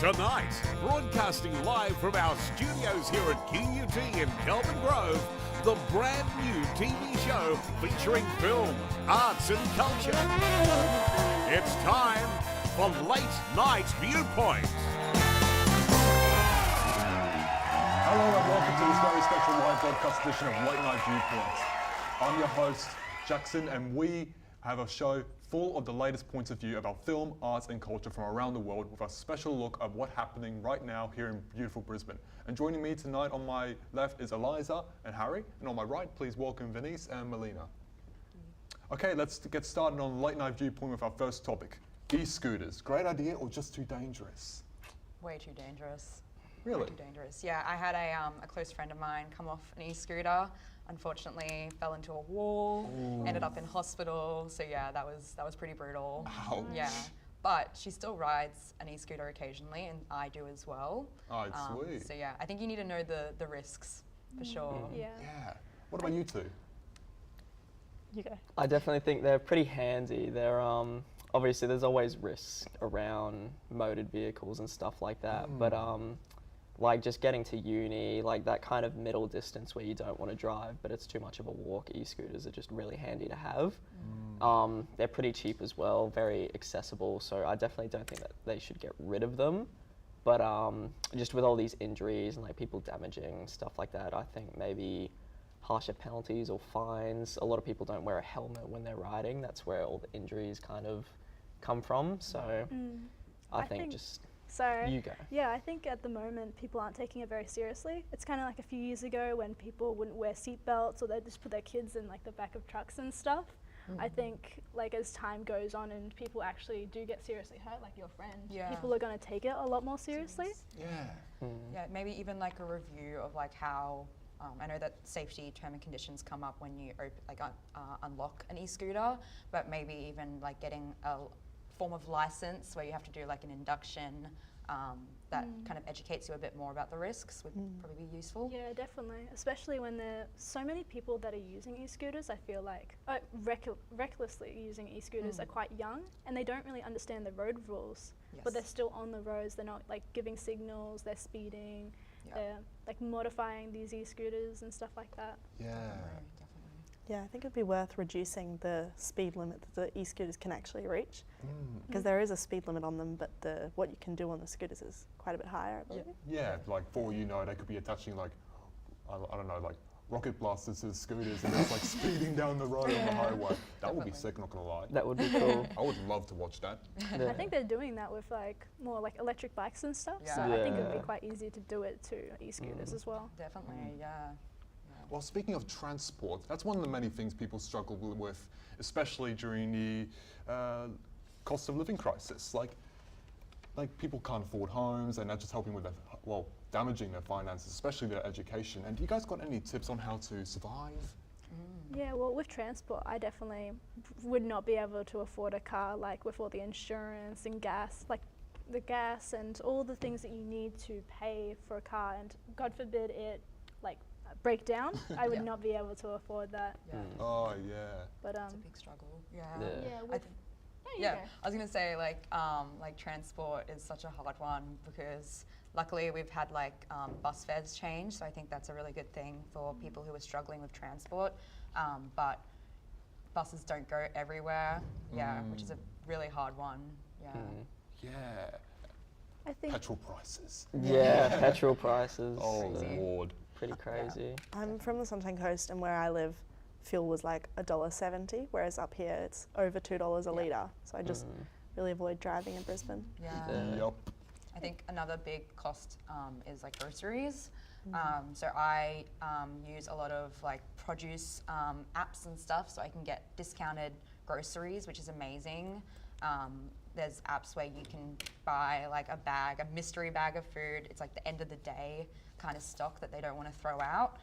Tonight, broadcasting live from our studios here at QUT in Kelvin Grove, the brand new TV show featuring film, arts and culture. It's time for Late Night ViewPoint. Hello and welcome to this very special live broadcast edition of Late Night ViewPoint. I'm your host, Jackson, and we have a show full of the latest points of view about film, arts and culture from around the world with a special look at what's happening right now here in beautiful Brisbane. And joining me tonight on my left is Eliza and Harry, and on my right, please welcome Venice and Melina. Okay, let's get started on Late Night ViewPoint with our first topic, e-scooters. Great idea or just too dangerous? Way too dangerous. Really? Way too dangerous. Yeah, I had a close friend of mine come off an e-scooter. Unfortunately, fell into a wall, ended up in hospital. So yeah, that was pretty brutal. Ouch. Yeah, but she still rides an e-scooter occasionally, and I do as well. Oh, sweet. So yeah, I think you need to know the risks for sure. Yeah. What about you two? You go. I definitely think they're pretty handy. They're obviously there's always risks around motored vehicles and stuff like that, but like just getting to uni, like that kind of middle distance where you don't want to drive, but it's too much of a walk, e-scooters are just really handy to have. They're pretty cheap as well, very accessible, so I definitely don't think that they should get rid of them. But just with all these injuries and like people damaging, stuff like that, I think maybe harsher penalties or fines. A lot of people don't wear a helmet when they're riding. That's where all the injuries kind of come from. So I think just you go. Yeah, I think at the moment people aren't taking it very seriously. It's kind of like a few years ago when people wouldn't wear seatbelts or they'd just put their kids in like the back of trucks and stuff. I think like as time goes on and people actually do get seriously hurt, like your friend, people are going to take it a lot more seriously. Yeah, maybe even like a review of like how. I know that safety term and conditions come up when you unlock an e-scooter, but maybe even like getting a form of license where you have to do like an induction that kind of educates you a bit more about the risks would probably be useful. Yeah, definitely. Especially when there are so many people that are using e-scooters, I feel like recklessly using e-scooters are quite young and they don't really understand the road rules, but they're still on the roads. They're not like giving signals, they're speeding. They're like modifying these e-scooters and stuff like that. Definitely. Yeah, I think it'd be worth reducing the speed limit that the e-scooters can actually reach, because there is a speed limit on them, but what you can do on the scooters is quite a bit higher, I believe. Yeah, like for all you know, they could be attaching like, I don't know, like rocket blasters to the scooters and just like speeding down the road on the highway. That would be sick, not gonna lie. That would be cool. I would love to watch that. I think they're doing that with like more like electric bikes and stuff, so I think it'd be quite easy to do it to e-scooters as well. Definitely, Well, speaking of transport, that's one of the many things people struggle with, especially during the cost of living crisis. Like people can't afford homes, and that's just helping with damaging their finances, especially their education. And do you guys got any tips on how to survive? Yeah, well, with transport, I definitely would not be able to afford a car, like with all the insurance and gas, like the gas and all the things that you need to pay for a car, and God forbid it like break down, I would not be able to afford that. Oh yeah. But it's a big struggle. I I was gonna say like transport is such a hard one because luckily we've had like bus fares change, so I think that's a really good thing for people who are struggling with transport. But buses don't go everywhere, which is a really hard one. I think Petrol prices. Petrol prices. Oh Lord. Pretty crazy. I'm from the Sunshine Coast, and where I live, fuel was like $1.70, whereas up here it's over $2 a litre. So I just really avoid driving in Brisbane. Yep. I think another big cost is like groceries. So I use a lot of like produce apps and stuff, so I can get discounted groceries, which is amazing. There's apps where you can buy like a mystery bag of food. It's like the end of the day kind of stock that they don't want to throw out.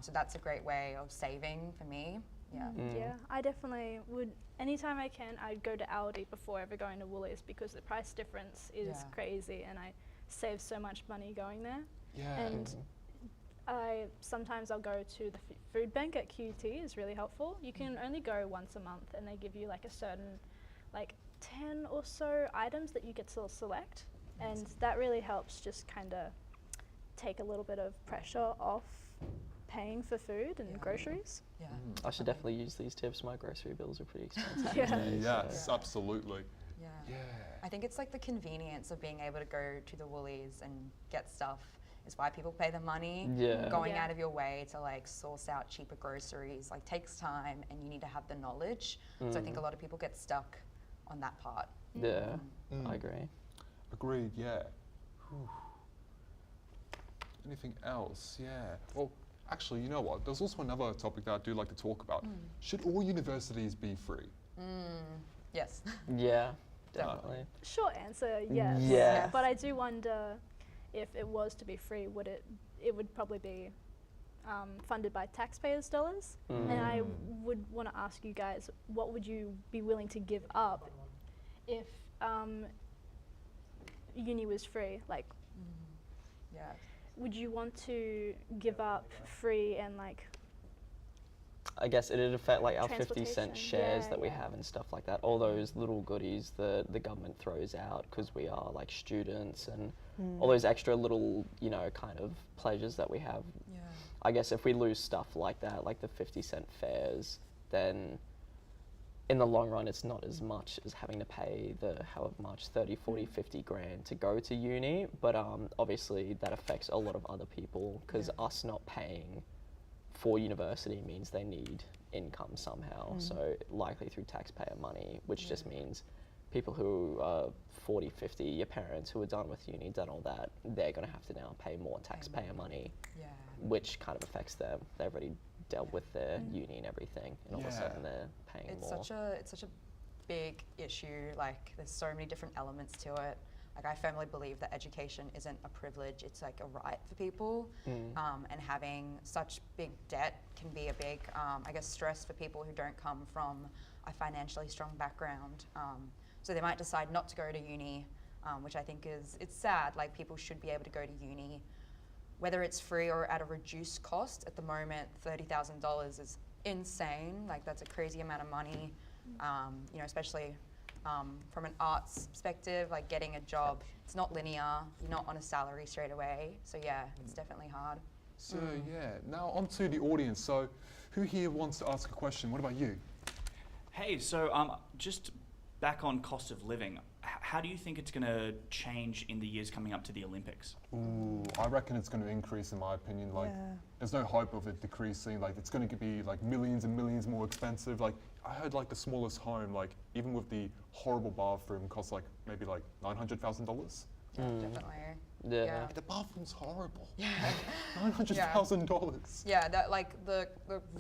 So that's a great way of saving for me. Yeah, I definitely would. Anytime I can, I'd go to Aldi before ever going to Woolies because the price difference is crazy, and I save so much money going there. And sometimes I'll go to the food bank at QT. Is really helpful. You can only go once a month, and they give you like a certain like 10 or so items that you get to select. And that really helps just kind of take a little bit of pressure off paying for food and groceries. Yeah. I should definitely use these tips. My grocery bills are pretty expensive. Yeah. these days, Yes, so. absolutely. Yeah. Yeah. I think it's like the convenience of being able to go to the Woolies and get stuff is why people pay the money. Yeah. Going Yeah. out of your way to like source out cheaper groceries like takes time, and you need to have the knowledge. So I think a lot of people get stuck on that part. Yeah, Mm. I agree. Agreed, yeah. Whew. Anything else? Yeah. Well, actually, you know what? There's also another topic that I do like to talk about. Should all universities be free? Yes. Yeah, definitely. Short answer, yes. Yeah. But I do wonder if it was to be free, it would probably be funded by taxpayers' dollars. And I would want to ask you guys, what would you be willing to give up if uni was free? Like, Yeah. would you want to give up free and like I guess it'd affect like our 50 cent Transportation, shares yeah, that we yeah. have and stuff like that. All those little goodies the government throws out because we are like students, and all those extra little, you know, kind of pleasures that we have. Yeah. I guess if we lose stuff like that, like the 50-cent fares, then in the long run, it's not as much as having to pay the however much, 30, 40, 50 grand to go to uni. But obviously that affects a lot of other people because us not paying for university means they need income somehow. So likely through taxpayer money, which just means people who are 40, 50, your parents who are done with uni, done all that, they're going to have to now pay more taxpayer money, Yeah. which kind of affects them. They've already dealt with their uni and everything, and all of a sudden they're paying It's more. such a big issue. Like there's so many different elements to it. Like I firmly believe that education isn't a privilege; it's like a right for people. And having such big debt can be a big, I guess, stress for people who don't come from a financially strong background. So they might decide not to go to uni, which I think it's sad. Like people should be able to go to uni, whether it's free or at a reduced cost. At the moment, $30,000 is insane. Like that's a crazy amount of money. You know, especially from an arts perspective, like getting a job, it's not linear. You're not on a salary straight away. So yeah, it's definitely hard. So yeah, now on to the audience. So who here wants to ask a question? What about you? Hey, so just back on cost of living, how do you think it's going to change in the years coming up to the Olympics? Ooh, I reckon it's going to increase in my opinion. Like, there's no hope of it decreasing. Like, it's going to be like millions and millions more expensive. Like, I heard like the smallest home, like even with the horrible bathroom, costs like maybe like $900,000. Definitely. Yeah. The bathroom's horrible. Yeah. $900,000. Yeah, that like the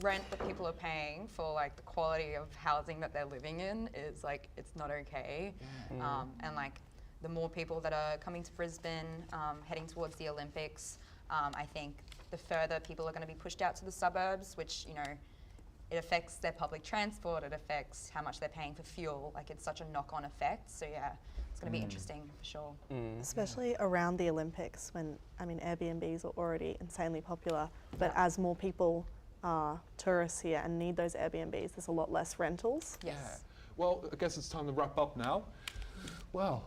rent that people are paying for like the quality of housing that they're living in is like it's not okay. And like the more people that are coming to Brisbane, heading towards the Olympics, I think the further people are going to be pushed out to the suburbs, which you know, it affects their public transport. It affects how much they're paying for fuel. Like it's such a knock-on effect. So yeah. It's going to be interesting for sure. Especially around the Olympics when, I mean, Airbnbs are already insanely popular, but as more people are tourists here and need those Airbnbs, there's a lot less rentals. Yes. Yeah. Well, I guess it's time to wrap up now. Well,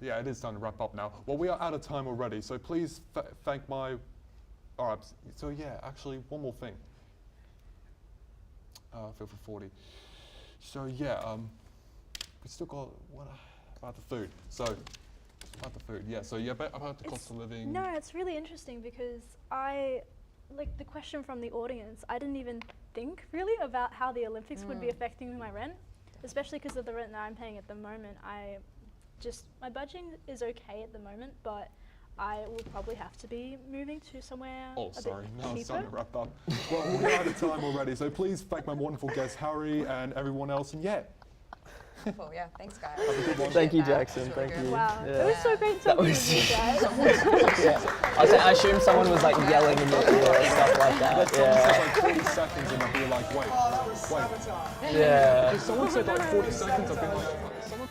yeah, it is time to wrap up now. Well, we are out of time already, so please thank my... All right, so yeah, actually, one more thing. Feel for 40. So yeah, we still got, what about the food? So, about the food, yeah. So yeah, about the cost of living. No, it's really interesting because like the question from the audience, I didn't even think really about how the Olympics would be affecting my rent, especially because of the rent that I'm paying at the moment. My budgeting is okay at the moment, but I will probably have to be moving to somewhere Oh, a sorry, bit now it's cheaper. time to wrap up. Well, we're out of time already, so please thank my wonderful guest, Harry, and everyone else, and yeah. Cool, yeah, thanks guys. Thank you, Appreciate that. Jackson. It's really Thank good. you. Wow, Yeah. it was so great talking with you guys. I assume someone was like yelling in your ear and stuff like that. Someone said Yeah. like 40 seconds, and I'll be like, wait. Yeah. Because someone said like 40 seconds, I've been like, someone...